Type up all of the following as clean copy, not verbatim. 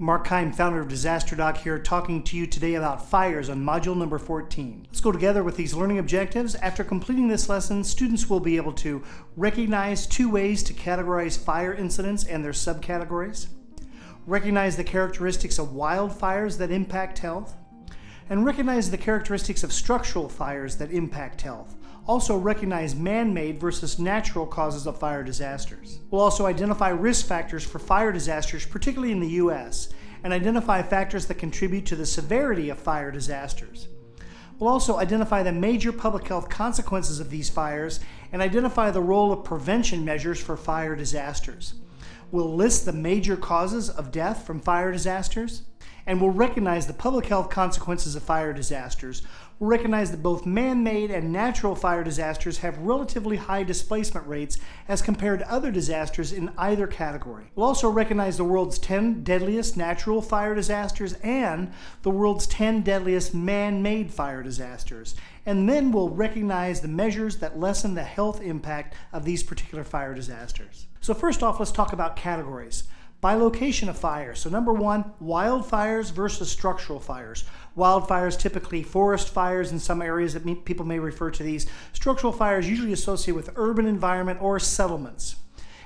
Mark Keim, founder of Disaster Doc here, talking to you today about fires on module number 14. Let's go together with these learning objectives. After completing this lesson, students will be able to recognize 2 ways to categorize fire incidents and their subcategories, recognize the characteristics of wildfires that impact health, and recognize the characteristics of structural fires that impact health. Also recognize man-made versus natural causes of fire disasters. We'll also identify risk factors for fire disasters, particularly in the U.S., and identify factors that contribute to the severity of fire disasters. We'll also identify the major public health consequences of these fires and identify the role of prevention measures for fire disasters. We'll list the major causes of death from fire disasters, and we'll recognize the public health consequences of fire disasters. We'll recognize that both man-made and natural fire disasters have relatively high displacement rates as compared to other disasters in either category. We'll also recognize the world's 10 deadliest natural fire disasters and the world's 10 deadliest man-made fire disasters. And then we'll recognize the measures that lessen the health impact of these particular fire disasters. So first off, let's talk about categories. By location of fire. So number 1, wildfires versus structural fires. Wildfires, typically forest fires in some areas that people may refer to these. Structural fires usually associated with urban environment or settlements.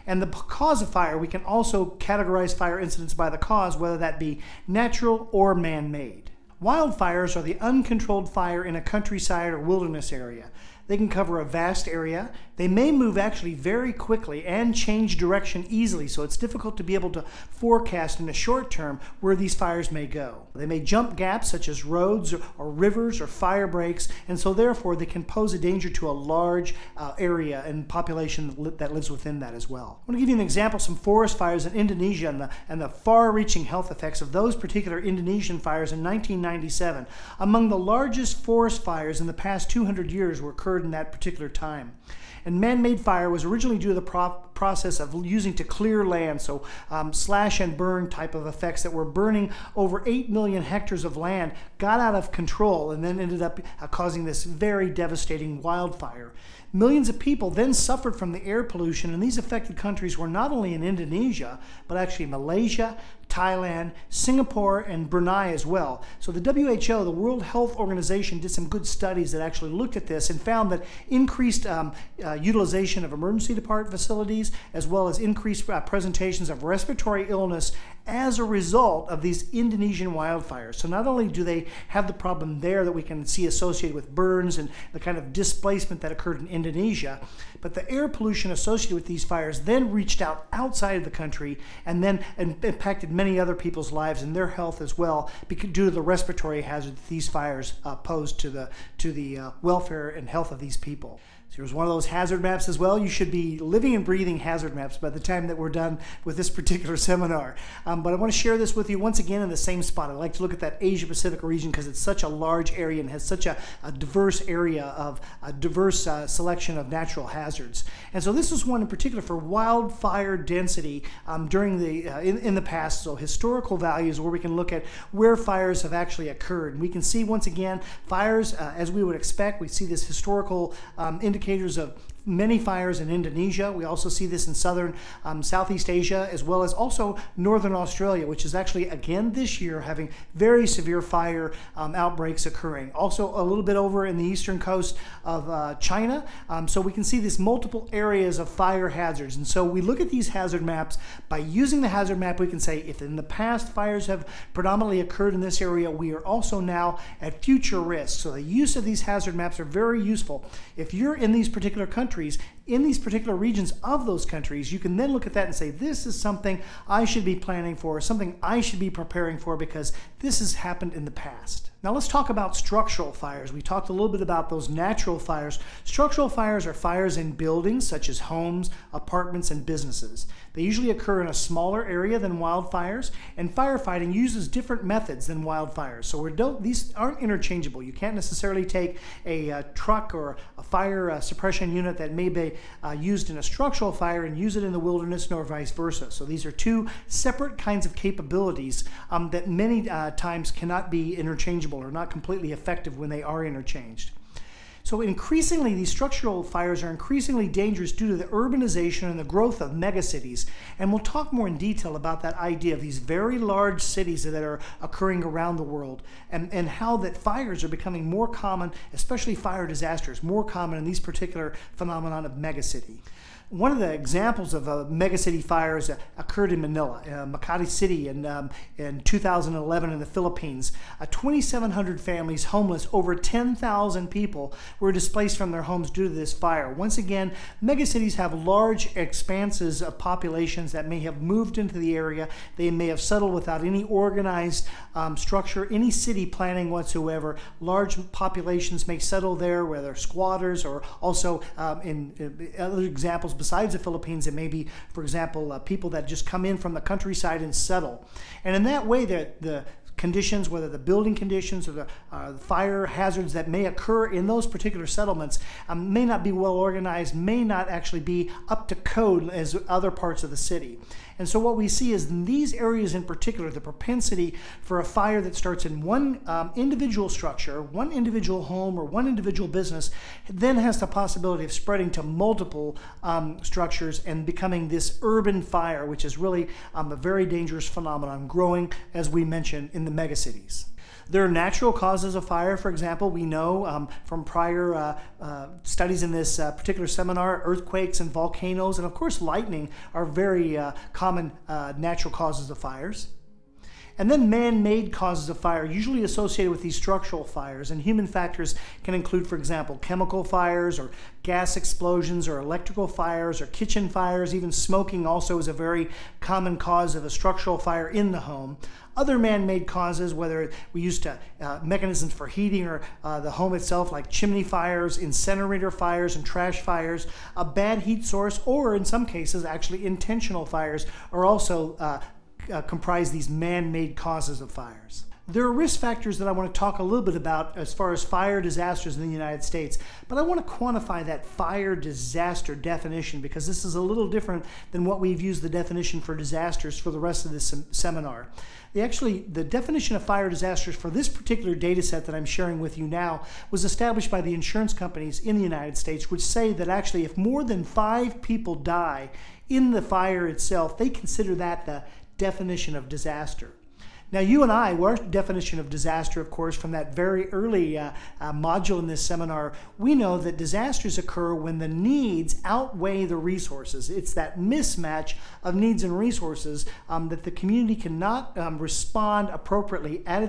And the cause of fire, we can also categorize fire incidents by the cause, whether that be natural or man-made. Wildfires are the uncontrolled fire in a countryside or wilderness area. They can cover a vast area. They may move actually very quickly and change direction easily, so it's difficult to be able to forecast in the short term where these fires may go. They may jump gaps such as roads or rivers or fire breaks, and so therefore they can pose a danger to a large area and population that lives within that as well. I want to give you an example, some forest fires in Indonesia and the far-reaching health effects of those particular Indonesian fires in 1997. Among the largest forest fires in the past 200 years were occurred in that particular time. And man-made fire was originally due to the process of using to clear land, so slash and burn type of effects that were burning over 8 million hectares of land, got out of control, and then ended up causing this very devastating wildfire. Millions of people then suffered from the air pollution, and these affected countries were not only in Indonesia, but actually Malaysia, Thailand, Singapore, and Brunei as well. So the WHO, the World Health Organization, did some good studies that actually looked at this and found that increased utilization of emergency department facilities, as well as increased presentations of respiratory illness as a result of these Indonesian wildfires. So not only do they have the problem there that we can see associated with burns and the kind of displacement that occurred in Indonesia, but the air pollution associated with these fires then reached out outside of the country and then impacted many other people's lives and their health as well, due to the respiratory hazard that these fires pose to the welfare and health of these people. So here's one of those hazard maps as well. You should be living and breathing hazard maps by the time that we're done with this particular seminar. But I want to share this with you once again in the same spot. I like to look at that Asia Pacific region because it's such a large area and has such a diverse area of a diverse selection of natural hazards. And so this is one in particular for wildfire density during in the past. So historical values where we can look at where fires have actually occurred. And we can see once again fires as we would expect. We see this historical indicators of many fires in Indonesia. We also see this in southern Southeast Asia, as well as also northern Australia, which is actually again this year having very severe fire outbreaks occurring. Also a little bit over in the eastern coast of China. So we can see these multiple areas of fire hazards. And so we look at these hazard maps. By using the hazard map, we can say if in the past fires have predominantly occurred in this area, we are also now at future risk. So the use of these hazard maps are very useful. If you're in these particular countries, in these particular regions of those countries, you can then look at that and say, this is something I should be planning for, something I should be preparing for because this has happened in the past. Now let's talk about structural fires. We talked a little bit about those natural fires. Structural fires are fires in buildings such as homes, apartments, and businesses. They usually occur in a smaller area than wildfires, and firefighting uses different methods than wildfires. So these aren't interchangeable. You can't necessarily take a truck or a fire suppression unit that may be used in a structural fire and use it in the wilderness, nor vice versa. So these are two separate kinds of capabilities that many times cannot be interchangeable or not completely effective when they are interchanged. So increasingly, these structural fires are increasingly dangerous due to the urbanization and the growth of megacities. And we'll talk more in detail about that idea of these very large cities that are occurring around the world, and how that fires are becoming more common, especially fire disasters, more common in these particular phenomenon of megacity. One of the examples of megacity fires occurred in Manila, Makati City in 2011 in the Philippines. 2,700 families homeless, over 10,000 people were displaced from their homes due to this fire. Once again, megacities have large expanses of populations that may have moved into the area. They may have settled without any organized structure, any city planning whatsoever. Large populations may settle there, whether squatters or also in other examples besides the Philippines, it may be, for example, people that just come in from the countryside and settle. And in that way, the conditions, whether the building conditions or the fire hazards that may occur in those particular settlements may not be well organized, may not actually be up to code as other parts of the city. And so what we see is in these areas in particular, the propensity for a fire that starts in one individual structure, one individual home or one individual business, then has the possibility of spreading to multiple structures and becoming this urban fire, which is really a very dangerous phenomenon growing, as we mentioned, in the megacities. There are natural causes of fire. For example, we know from prior studies in this particular seminar, earthquakes and volcanoes, and of course lightning are very common natural causes of fires. And then man-made causes of fire, usually associated with these structural fires. And human factors can include, for example, chemical fires or gas explosions or electrical fires or kitchen fires. Even smoking also is a very common cause of a structural fire in the home. Other man-made causes, whether we use mechanisms for heating or the home itself, like chimney fires, incinerator fires, and trash fires, a bad heat source, or in some cases, actually intentional fires, are also comprise these man-made causes of fires. There are risk factors that I want to talk a little bit about as far as fire disasters in the United States, but I want to quantify that fire disaster definition because this is a little different than what we've used the definition for disasters for the rest of this seminar. The definition of fire disasters for this particular data set that I'm sharing with you now was established by the insurance companies in the United States, which say that actually if more than 5 people die in the fire itself, they consider that the definition of disaster. Now, you and I, our definition of disaster, of course, from that very early module in this seminar, we know that disasters occur when the needs outweigh the resources. It's that mismatch of needs and resources that the community cannot respond appropriately on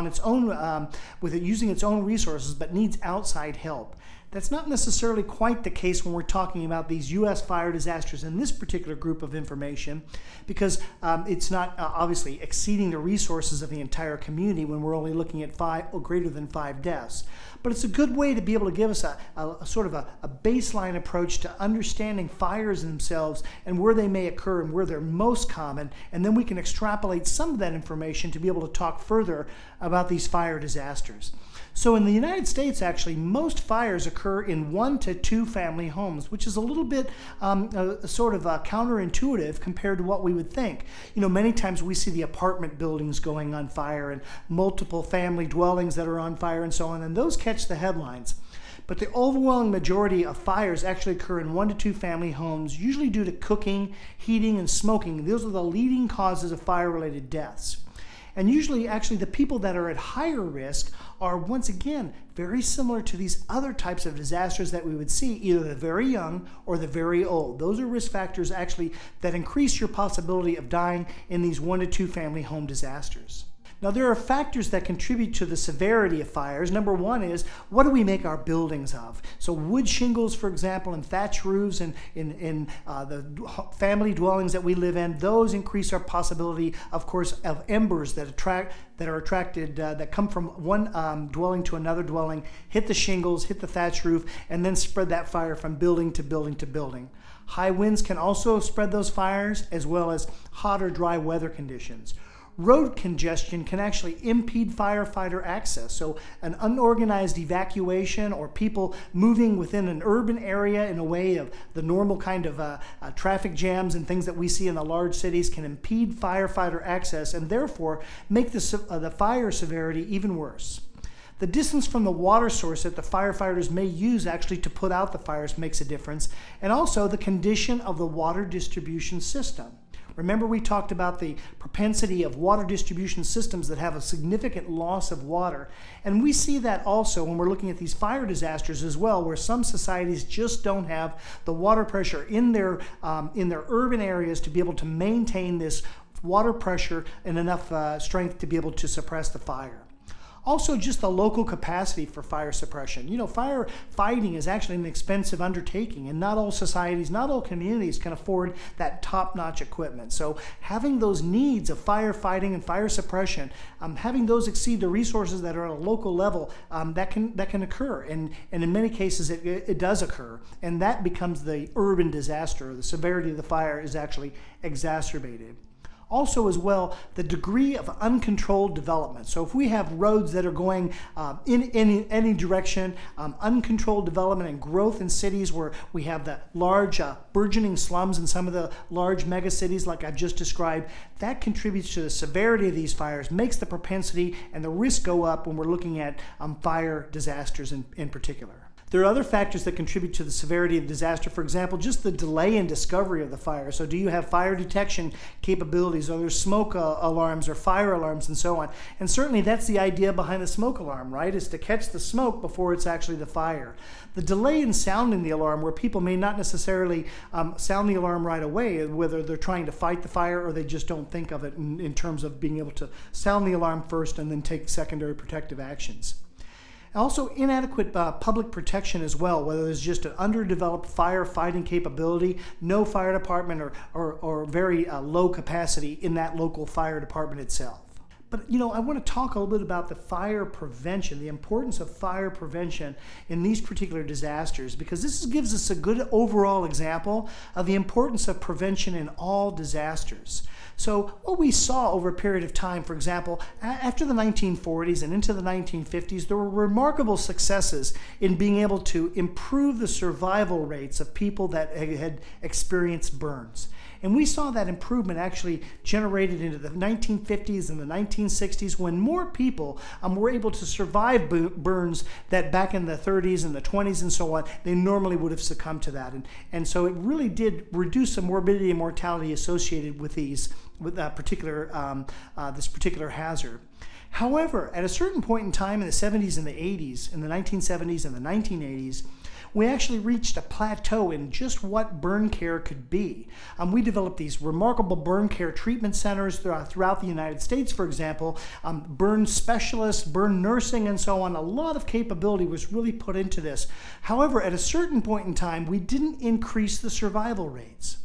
its own, with it using its own resources, but needs outside help. That's not necessarily quite the case when we're talking about these U.S. fire disasters in this particular group of information, because it's not obviously exceeding the resources of the entire community when we're only looking at 5 or greater than 5 deaths. But it's a good way to be able to give us a sort of a baseline approach to understanding fires themselves and where they may occur and where they're most common, and then we can extrapolate some of that information to be able to talk further about these fire disasters. So in the United States, actually, most fires occur in 1 to 2 family homes, which is a little bit sort of counterintuitive compared to what we would think. You know, many times we see the apartment buildings going on fire and multiple family dwellings that are on fire and so on, and those catch the headlines. But the overwhelming majority of fires actually occur in 1 to 2 family homes, usually due to cooking, heating, and smoking. Those are the leading causes of fire-related deaths. And usually, actually, the people that are at higher risk are, once again, very similar to these other types of disasters that we would see, either the very young or the very old. Those are risk factors, actually, that increase your possibility of dying in these 1 to 2 family home disasters. Now, there are factors that contribute to the severity of fires. Number one is, what do we make our buildings of? So wood shingles, for example, and thatch roofs and in the family dwellings that we live in, those increase our possibility, of course, of embers that are attracted, that come from one dwelling to another dwelling, hit the shingles, hit the thatch roof, and then spread that fire from building to building to building. High winds can also spread those fires, as well as hot or dry weather conditions. Road congestion can actually impede firefighter access. So an unorganized evacuation or people moving within an urban area in a way of the normal kind of traffic jams and things that we see in the large cities can impede firefighter access and therefore make the fire severity even worse. The distance from the water source that the firefighters may use actually to put out the fires makes a difference, and also the condition of the water distribution system. Remember, we talked about the propensity of water distribution systems that have a significant loss of water. And we see that also when we're looking at these fire disasters as well, where some societies just don't have the water pressure in their urban areas to be able to maintain this water pressure and enough strength to be able to suppress the fire. Also, just the local capacity for fire suppression. You know, fire fighting is actually an expensive undertaking, and not all societies, not all communities can afford that top-notch equipment. So having those needs of firefighting and fire suppression, having those exceed the resources that are at a local level, that can occur. And in many cases, it does occur. And that becomes the urban disaster. The severity of the fire is actually exacerbated. Also as well, the degree of uncontrolled development. So if we have roads that are going in any direction, uncontrolled development and growth in cities where we have the large burgeoning slums in some of the large mega cities like I've just described, that contributes to the severity of these fires, makes the propensity and the risk go up when we're looking at fire disasters in particular. There are other factors that contribute to the severity of disaster. For example, just the delay in discovery of the fire. So do you have fire detection capabilities? Are there smoke alarms or fire alarms and so on? And certainly that's the idea behind the smoke alarm, right? Is to catch the smoke before it's actually the fire. The delay in sounding the alarm, where people may not necessarily sound the alarm right away, whether they're trying to fight the fire or they just don't think of it in terms of being able to sound the alarm first and then take secondary protective actions. Also, inadequate public protection as well, whether there's just an underdeveloped firefighting capability, no fire department, or very low capacity in that local fire department itself. But, you know, I want to talk a little bit about the fire prevention, the importance of fire prevention in these particular disasters, because this gives us a good overall example of the importance of prevention in all disasters. So what we saw over a period of time, for example, after the 1940s and into the 1950s, there were remarkable successes in being able to improve the survival rates of people that had experienced burns. And we saw that improvement actually generated into the 1950s and the 1960s, when more people were able to survive burns that back in the 30s and the 20s and so on, they normally would have succumbed to that. And so it really did reduce the morbidity and mortality associated with this particular hazard. However, at a certain point in time in the 70s and the 80s, in the 1970s and the 1980s, we actually reached a plateau in just what burn care could be. We developed these remarkable burn care treatment centers throughout the United States, for example, burn specialists, burn nursing, and so on. A lot of capability was really put into this. However, at a certain point in time, we didn't increase the survival rates.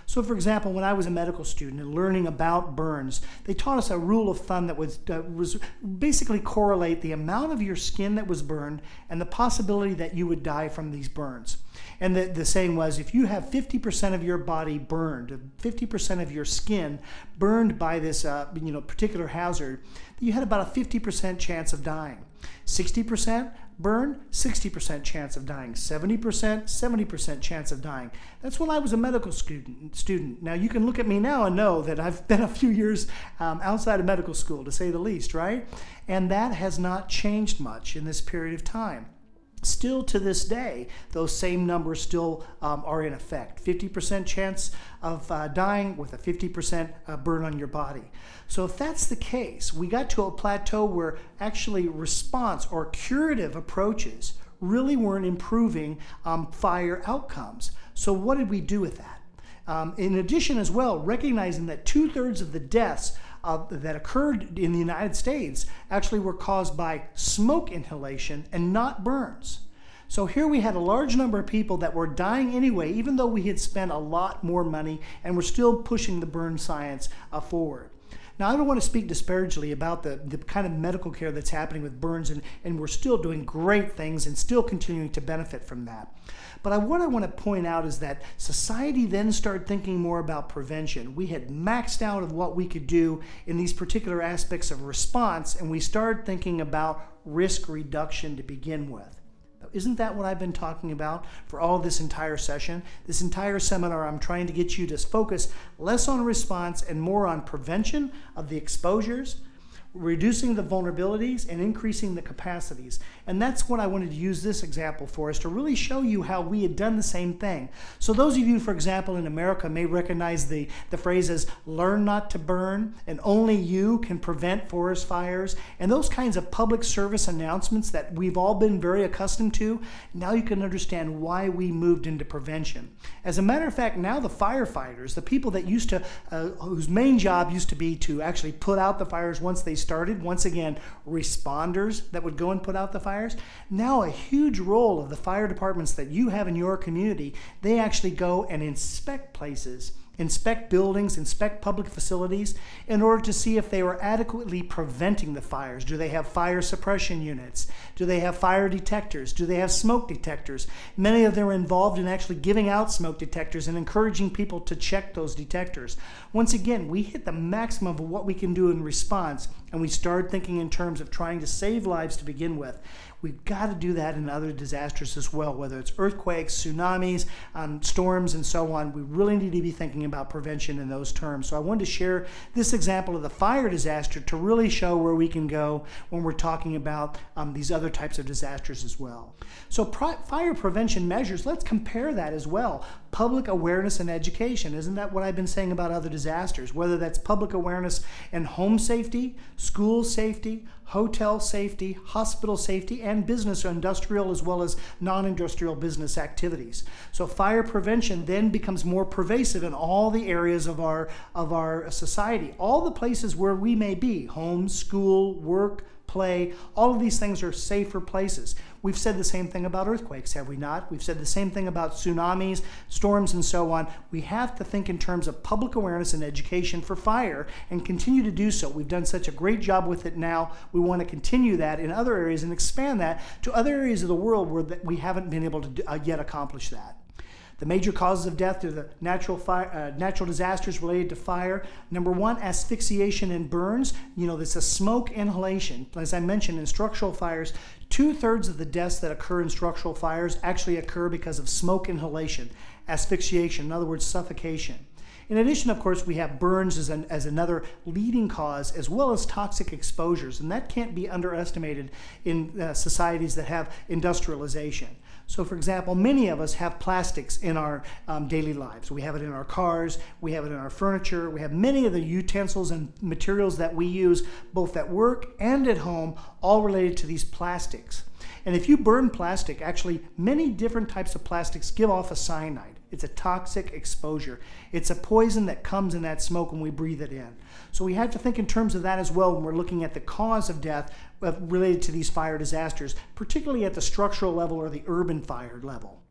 So, for example, when I was a medical student and learning about burns, they taught us a rule of thumb that was basically correlate the amount of your skin that was burned and the possibility that you would die from these burns. And the saying was, if you have 50% of your body burned, 50% of your skin burned by this particular hazard, you had about a 50% chance of dying. 60% burn, 60% chance of dying. 70%, 70% chance of dying. That's when I was a medical student. Now you can look at me now and know that I've been a few years outside of medical school, to say the least, right? And that has not changed much in this period of time. Still to this day, those same numbers still are in effect. 50% chance of dying with a 50% burn on your body. So if that's the case, we got to a plateau where actually response or curative approaches really weren't improving fire outcomes. So what did we do with that? In addition as well, recognizing that 2/3 of the deaths that occurred in the United States actually were caused by smoke inhalation and not burns. So here we had a large number of people that were dying anyway, even though we had spent a lot more money and we're still pushing the burn science forward. Now, I don't want to speak disparagingly about the kind of medical care that's happening with burns, and we're still doing great things and still continuing to benefit from that. But what I want to point out is that society then started thinking more about prevention. We had maxed out of what we could do in these particular aspects of response, and we started thinking about risk reduction to begin with. Isn't that what I've been talking about for all this entire session? This entire seminar, I'm trying to get you to focus less on response and more on prevention of the exposures. reducing the vulnerabilities and increasing the capacities. And that's what I wanted to use this example for, is to really show you how we had done the same thing. So those of you, for example, in America may recognize the phrase as learn not to burn, and only you can prevent forest fires, and those kinds of public service announcements that we've all been very accustomed to. Now you can understand why we moved into prevention. As a matter of fact, now the firefighters, the people that used to, whose main job used to be to actually put out the fires once they started, once again, responders that would go and put out the fires, now a huge role of the fire departments that you have in your community, they actually go and inspect places, inspect buildings, inspect public facilities in order to see if they are adequately preventing the fires. Do they have fire suppression units? Do they have fire detectors? Do they have smoke detectors? Many of them are involved in actually giving out smoke detectors and encouraging people to check those detectors. Once again, we hit the maximum of what we can do in response, and we start thinking in terms of trying to save lives to begin with. We've got to do that in other disasters as well, whether it's earthquakes, tsunamis, storms, and so on. We really need to be thinking about prevention in those terms. So I wanted to share this example of the fire disaster to really show where we can go when we're talking about these other types of disasters as well. So fire prevention measures, let's compare that as well. Public awareness and education. Isn't that what I've been saying about other disasters? Whether that's public awareness and home safety, school safety, hotel safety, hospital safety, and business or industrial as well as non-industrial business activities. So fire prevention then becomes more pervasive in all the areas of our society. All the places where we may be, home, school, work, play, all of these things are safer places. We've said the same thing about earthquakes, have we not? We've said the same thing about tsunamis, storms, and so on. We have to think in terms of public awareness and education for fire and continue to do so. We've done such a great job with it now. We want to continue that in other areas and expand that to other areas of the world where we haven't been able to yet accomplish that. The major causes of death are the natural disasters related to fire. Number one, asphyxiation and burns. This is smoke inhalation. As I mentioned, in structural fires, 2/3 of the deaths that occur in structural fires actually occur because of smoke inhalation, asphyxiation, in other words, suffocation. In addition, of course, we have burns as another leading cause, as well as toxic exposures, and that can't be underestimated in societies that have industrialization. So, for example, many of us have plastics in our daily lives. We have it in our cars, we have it in our furniture, we have many of the utensils and materials that we use both at work and at home, all related to these plastics. And if you burn plastic, actually many different types of plastics give off a cyanide. It's a toxic exposure. It's a poison that comes in that smoke when we breathe it in. So we have to think in terms of that as well when we're looking at the cause of death related to these fire disasters, particularly at the structural level or the urban fire level.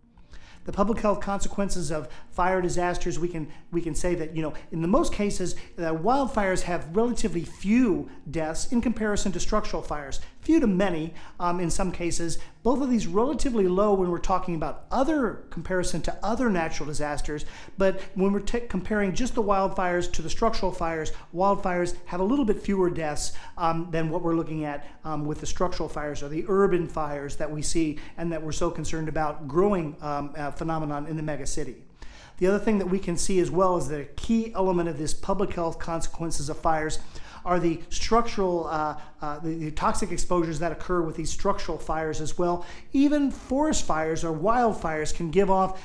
The public health consequences of fire disasters, we can say that, in the most cases, wildfires have relatively few deaths in comparison to structural fires. Few to many in some cases. Both of these relatively low when we're talking about comparison to other natural disasters, but when we're comparing just the wildfires to the structural fires, wildfires have a little bit fewer deaths than what we're looking at with the structural fires or the urban fires that we see and that we're so concerned about growing phenomenon in the megacity. The other thing that we can see as well is that a key element of this public health consequences of fires are the structural, the toxic exposures that occur with these structural fires as well. Even forest fires or wildfires can give off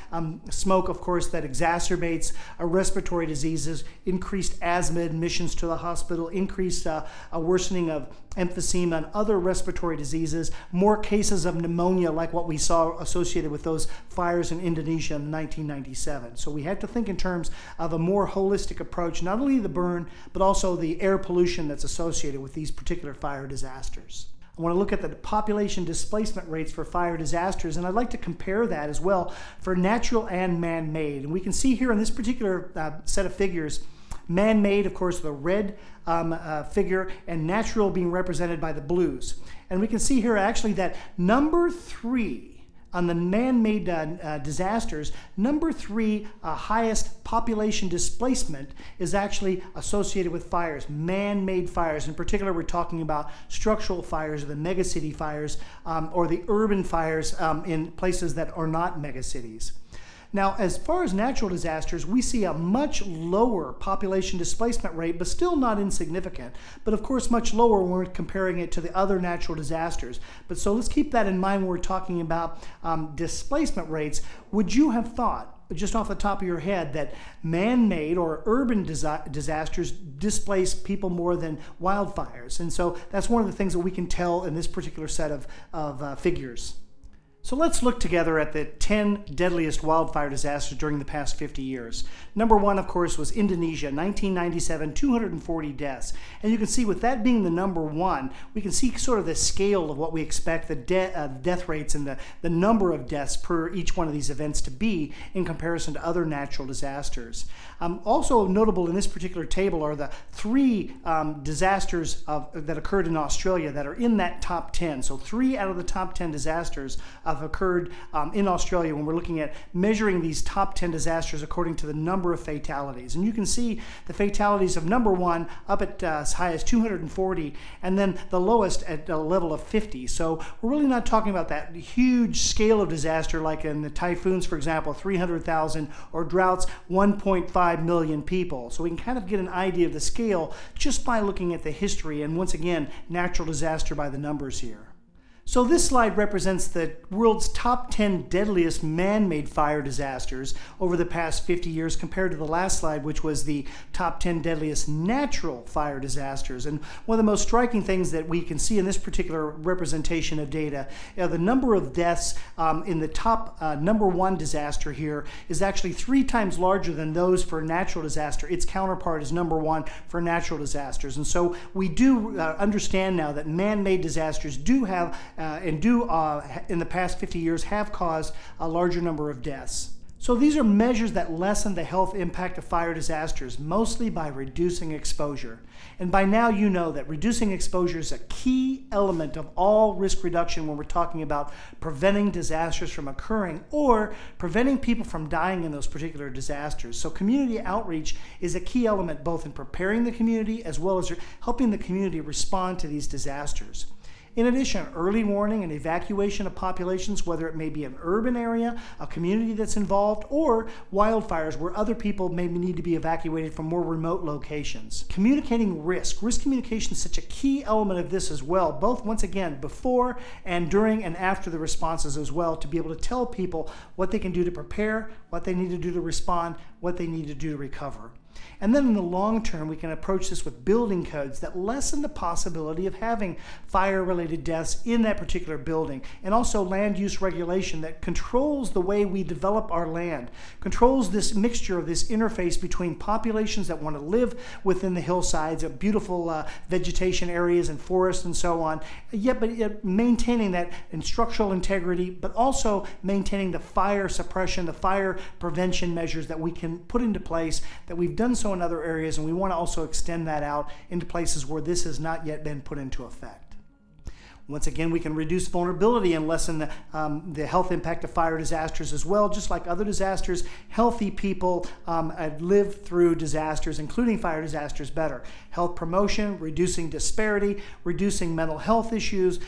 smoke, of course, that exacerbates respiratory diseases, increased asthma admissions to the hospital, increased a worsening of emphysema and other respiratory diseases, more cases of pneumonia like what we saw associated with those fires in Indonesia in 1997. So we had to think in terms of a more holistic approach, not only the burn, but also the air pollution that's associated with these particular fire disasters. I want to look at the population displacement rates for fire disasters, and I'd like to compare that as well for natural and man-made. And we can see here in this particular set of figures, man-made, of course, the red figure, and natural being represented by the blues. And we can see here actually that number 3 on the man-made disasters, number 3 highest population displacement is actually associated with fires, man-made fires. In particular, we're talking about structural fires, the megacity fires, or the urban fires in places that are not megacities. Now, as far as natural disasters, we see a much lower population displacement rate, but still not insignificant. But of course, much lower when we're comparing it to the other natural disasters. But so let's keep that in mind when we're talking about displacement rates. Would you have thought, just off the top of your head, that man-made or urban disasters displace people more than wildfires? And so that's one of the things that we can tell in this particular set of figures. So let's look together at the 10 deadliest wildfire disasters during the past 50 years. Number one, of course, was Indonesia, 1997, 240 deaths. And you can see with that being the number one, we can see sort of the scale of what we expect the death rates and the number of deaths per each one of these events to be in comparison to other natural disasters. Also notable in this particular table are the three disasters that occurred in Australia that are in that top 10. So 3 out of the top 10 disasters have occurred in Australia when we're looking at measuring these top 10 disasters according to the number of fatalities. And you can see the fatalities of number one up at as high as 240, and then the lowest at a level of 50. So we're really not talking about that huge scale of disaster like in the typhoons, for example, 300,000, or droughts, 1.5 million people. So we can kind of get an idea of the scale just by looking at the history, and once again, natural disaster by the numbers here. So this slide represents the world's top 10 deadliest man-made fire disasters over the past 50 years compared to the last slide, which was the top 10 deadliest natural fire disasters. And one of the most striking things that we can see in this particular representation of data, the number of deaths in the top number one disaster here is actually 3 times larger than those for natural disaster. Its counterpart is number one for natural disasters. And so we do understand now that man-made disasters do have in the past 50 years have caused a larger number of deaths. So these are measures that lessen the health impact of fire disasters, mostly by reducing exposure. And by now you know that reducing exposure is a key element of all risk reduction when we're talking about preventing disasters from occurring or preventing people from dying in those particular disasters. So community outreach is a key element both in preparing the community as well as helping the community respond to these disasters. In addition, early warning and evacuation of populations, whether it may be an urban area, a community that's involved, or wildfires where other people may need to be evacuated from more remote locations. Communicating risk. Risk communication is such a key element of this as well, both once again before and during and after the responses as well, to be able to tell people what they can do to prepare, what they need to do to respond, what they need to do to recover. And then in the long term, we can approach this with building codes that lessen the possibility of having fire-related deaths in that particular building, and also land use regulation that controls the way we develop our land, controls this mixture of this interface between populations that want to live within the hillsides of beautiful vegetation areas and forests and so on, but maintaining that structural integrity, but also maintaining the fire suppression, the fire prevention measures that we can put into place, that we've done so in other areas, and we want to also extend that out into places where this has not yet been put into effect. Once again, we can reduce vulnerability and lessen the health impact of fire disasters as well. Just like other disasters, healthy people live through disasters, including fire disasters, better. Health promotion, reducing disparity, reducing mental health issues,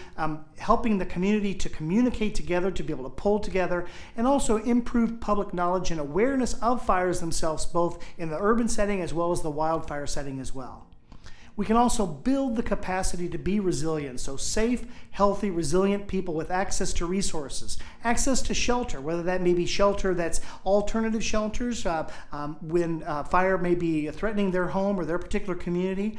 helping the community to communicate together, to be able to pull together, and also improve public knowledge and awareness of fires themselves, both in the urban setting as well as the wildfire setting as well. We can also build the capacity to be resilient, so safe, healthy, resilient people with access to resources, access to shelter, whether that may be shelter that's alternative shelters when fire may be threatening their home or their particular community.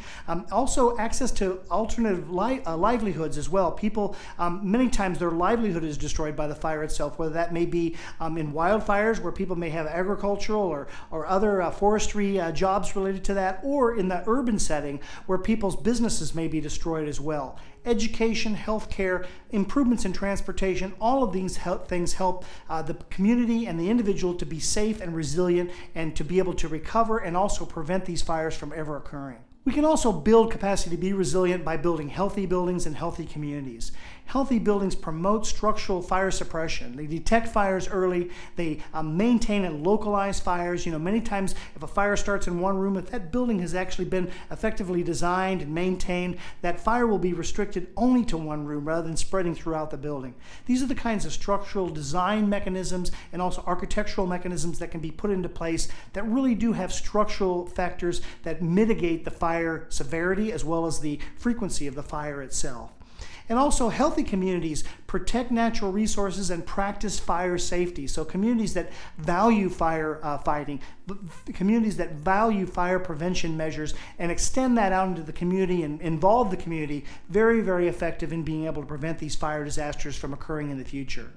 Also access to alternative livelihoods as well. People, many times their livelihood is destroyed by the fire itself, whether that may be in wildfires where people may have agricultural or other forestry jobs related to that, or in the urban setting where people's businesses may be destroyed as well. Education, healthcare, improvements in transportation, all of these things help the community and the individual to be safe and resilient and to be able to recover and also prevent these fires from ever occurring. We can also build capacity to be resilient by building healthy buildings and healthy communities. healthy buildings promote structural fire suppression. They detect fires early. They maintain and localize fires. Many times if a fire starts in one room, if that building has actually been effectively designed and maintained, that fire will be restricted only to one room rather than spreading throughout the building. These are the kinds of structural design mechanisms and also architectural mechanisms that can be put into place that really do have structural factors that mitigate the fire severity as well as the frequency of the fire itself. And also, healthy communities protect natural resources and practice fire safety. So communities that value fire fighting, communities that value fire prevention measures and extend that out into the community and involve the community, very, very effective in being able to prevent these fire disasters from occurring in the future.